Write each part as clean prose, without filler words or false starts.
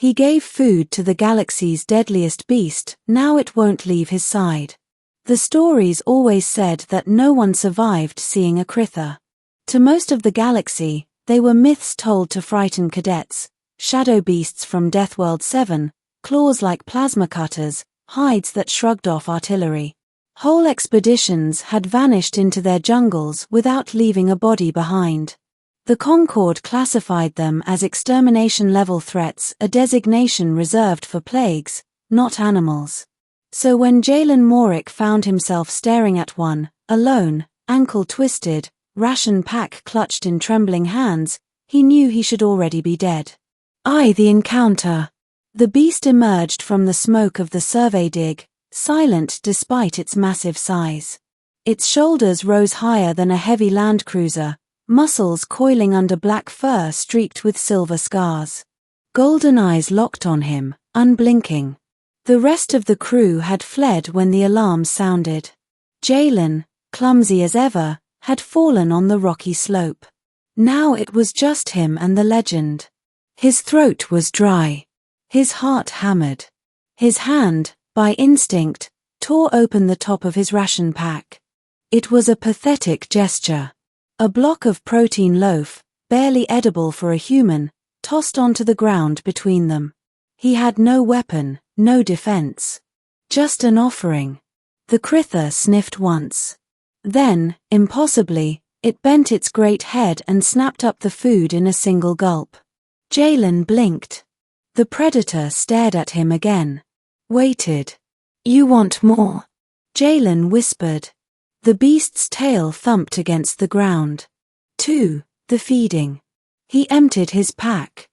He gave food to the galaxy's deadliest beast, now it won't leave his side. The stories always said that no one survived seeing a Kritha. To most of the galaxy, they were myths told to frighten cadets, shadow beasts from Deathworld 7, claws like plasma cutters, hides that shrugged off artillery. Whole expeditions had vanished into their jungles without leaving a body behind. The Concord classified them as extermination-level threats, a designation reserved for plagues, not animals. So when Jalen Morick found himself staring at one, alone, ankle twisted, ration pack clutched in trembling hands, he knew he should already be dead. The encounter. The beast emerged from the smoke of the survey dig, silent despite its massive size. Its shoulders rose higher than a heavy land cruiser, muscles coiling under black fur streaked with silver scars. Golden eyes locked on him, unblinking. The rest of the crew had fled when the alarm sounded. Jalen, clumsy as ever, had fallen on the rocky slope. Now it was just him and the legend. His throat was dry. His heart hammered. His hand, by instinct, tore open the top of his ration pack. It was a pathetic gesture. A block of protein loaf, barely edible for a human, tossed onto the ground between them. He had no weapon, no defense. Just an offering. The Kritha sniffed once. Then, impossibly, it bent its great head and snapped up the food in a single gulp. Jalen blinked. The predator stared at him again. Waited. "You want more?" Jalen whispered. The beast's tail thumped against the ground. 2. The feeding. He emptied his pack.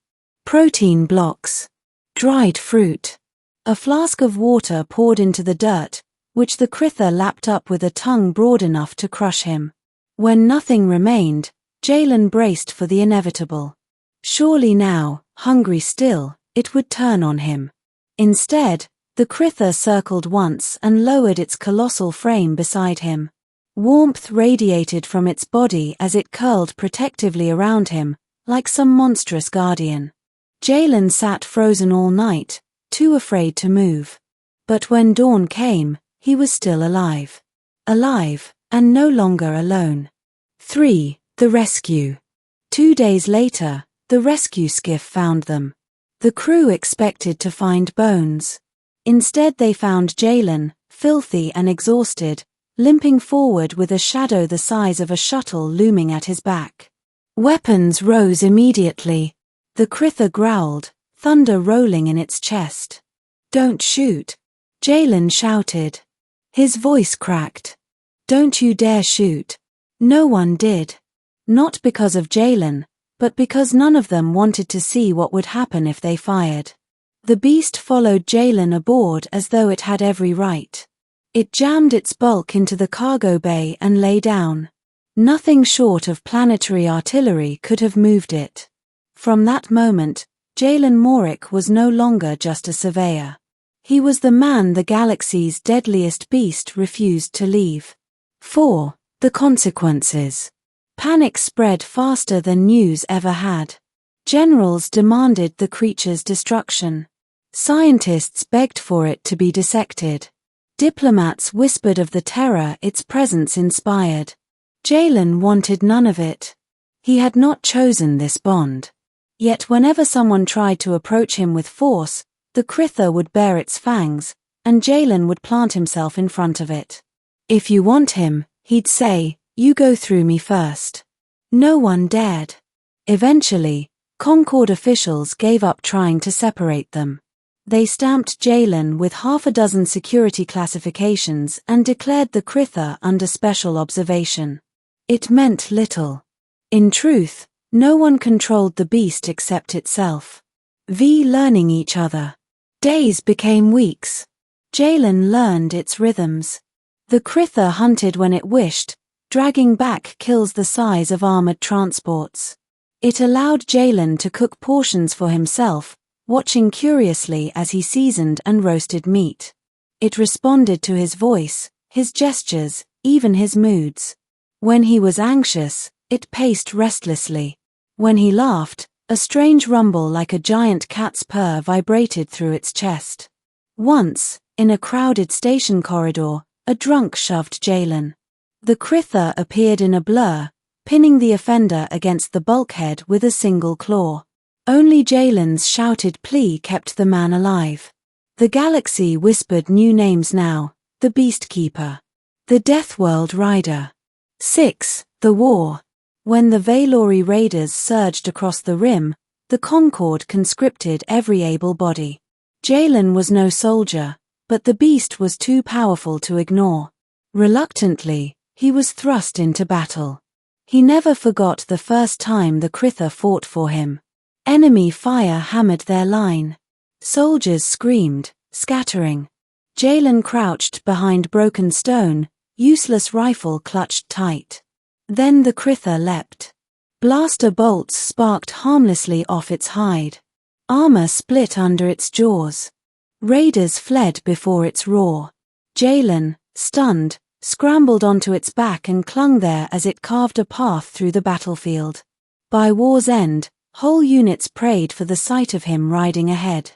Protein blocks. Dried fruit. A flask of water poured into the dirt, which the Kritha lapped up with a tongue broad enough to crush him. When nothing remained, Jalen braced for the inevitable. Surely now, hungry still, it would turn on him. Instead, the Kritha circled once and lowered its colossal frame beside him. Warmth radiated from its body as it curled protectively around him, like some monstrous guardian. Jalen sat frozen all night, too afraid to move. But when dawn came, he was still alive. Alive, and no longer alone. 3. The rescue. 2 days later, the rescue skiff found them. The crew expected to find bones. Instead they found Jalen, filthy and exhausted, limping forward with a shadow the size of a shuttle looming at his back. Weapons rose immediately. The Kritha growled, thunder rolling in its chest. "Don't shoot," Jalen shouted. His voice cracked. "Don't you dare shoot." No one did. Not because of Jalen, but because none of them wanted to see what would happen if they fired. The beast followed Jalen aboard as though it had every right. It jammed its bulk into the cargo bay and lay down. Nothing short of planetary artillery could have moved it. From that moment, Jalen Morick was no longer just a surveyor. He was the man the galaxy's deadliest beast refused to leave. 4. The consequences. Panic spread faster than news ever had. Generals demanded the creature's destruction. Scientists begged for it to be dissected. Diplomats whispered of the terror its presence inspired. Jalen wanted none of it. He had not chosen this bond. Yet whenever someone tried to approach him with force, the Kritha would bare its fangs, and Jalen would plant himself in front of it. "If you want him," he'd say, "you go through me first." No one dared. Eventually, Concord officials gave up trying to separate them. They stamped Jalen with 6 security classifications and declared the Kritha under special observation. It meant little. In truth, no one controlled the beast except itself. Learning each other. Days became weeks. Jalen learned its rhythms. The Kritha hunted when it wished, dragging back kills the size of armored transports. It allowed Jalen to cook portions for himself, watching curiously as he seasoned and roasted meat. It responded to his voice, his gestures, even his moods. When he was anxious, it paced restlessly. When he laughed, A strange rumble like a giant cat's purr vibrated through its chest. Once, in a crowded station corridor, a drunk shoved Jalen. The Kritha appeared in a blur, pinning the offender against the bulkhead with a single claw. Only Jalen's shouted plea kept the man alive. The galaxy whispered new names now: the Beastkeeper, the Deathworld Rider. 6. The War. When the Valori raiders surged across the rim, the Concord conscripted every able body. Jalen was no soldier, but the beast was too powerful to ignore. Reluctantly, he was thrust into battle. He never forgot the first time the Kritha fought for him. Enemy fire hammered their line. Soldiers screamed, scattering. Jalen crouched behind broken stone, useless rifle clutched tight. Then the Kritha leapt. Blaster bolts sparked harmlessly off its hide. Armor split under its jaws. Raiders fled before its roar. Jalen, stunned, scrambled onto its back and clung there as it carved a path through the battlefield. By war's end, whole units prayed for the sight of him riding ahead.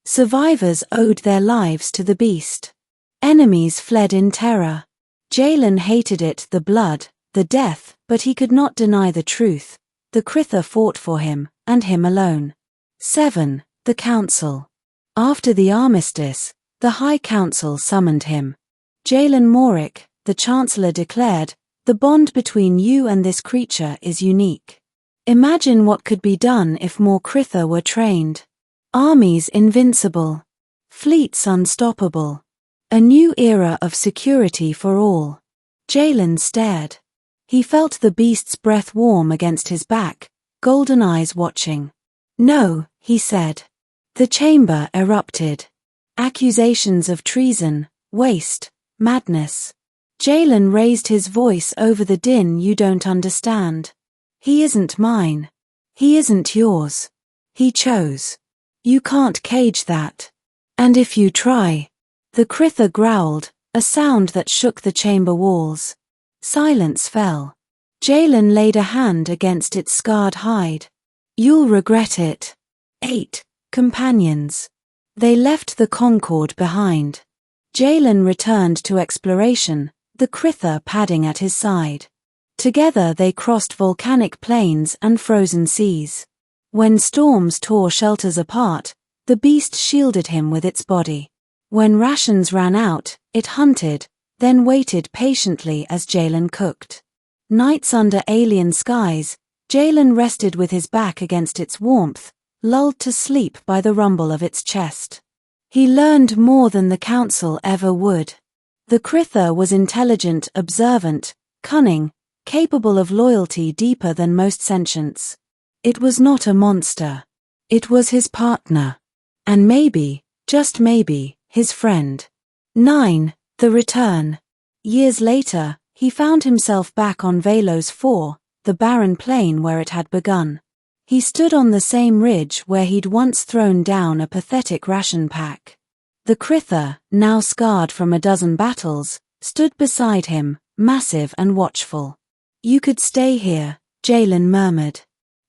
Survivors owed their lives to the beast. Enemies fled in terror. Jalen hated it, the blood, the death, but he could not deny the truth. The Kritha fought for him, and him alone. 7. The Council. After the armistice, the High Council summoned him. Jalen Morick, the Chancellor, declared, "The bond between you and this creature is unique. Imagine what could be done if more Kritha were trained. Armies invincible. Fleets unstoppable. A new era of security for all." Jalen stared. He felt the beast's breath warm against his back, golden eyes watching. "No," he said. The chamber erupted. Accusations of treason, waste, madness. Jalen raised his voice over the din. "You don't understand. He isn't mine. He isn't yours. He chose. You can't cage that. And if you try..." The Kritha growled, a sound that shook the chamber walls. Silence fell. Jalen laid a hand against its scarred hide. "You'll regret it." 8. Companions. They left the Concord behind. Jalen returned to exploration, the Kritha padding at his side. Together they crossed volcanic plains and frozen seas. When storms tore shelters apart, the beast shielded him with its body. When rations ran out, it hunted, then waited patiently as Jalen cooked. Nights under alien skies, Jalen rested with his back against its warmth, lulled to sleep by the rumble of its chest. He learned more than the Council ever would. The Kritha was intelligent, observant, cunning, capable of loyalty deeper than most sentients. It was not a monster. It was his partner. And maybe, just maybe, his friend. 9. The Return. Years later, he found himself back on Velos 4, the barren plain where it had begun. He stood on the same ridge where he'd once thrown down a pathetic ration pack. The Kritha, now scarred from a dozen battles, stood beside him, massive and watchful. "You could stay here," Jalen murmured.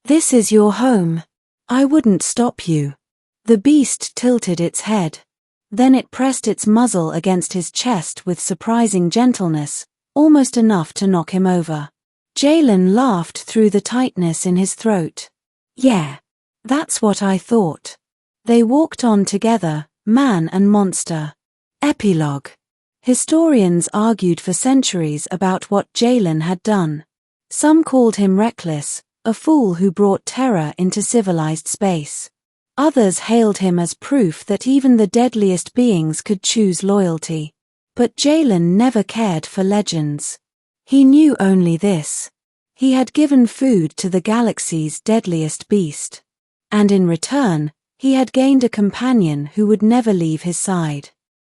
"This is your home. I wouldn't stop you." The beast tilted its head. Then it pressed its muzzle against his chest with surprising gentleness, almost enough to knock him over. Jalen laughed through the tightness in his throat. "Yeah, that's what I thought." They walked on together, man and monster. Epilogue. Historians argued for centuries about what Jalen had done. Some called him reckless, a fool who brought terror into civilized space. Others hailed him as proof that even the deadliest beings could choose loyalty. But Jalen never cared for legends. He knew only this. He had given food to the galaxy's deadliest beast. And in return, he had gained a companion who would never leave his side.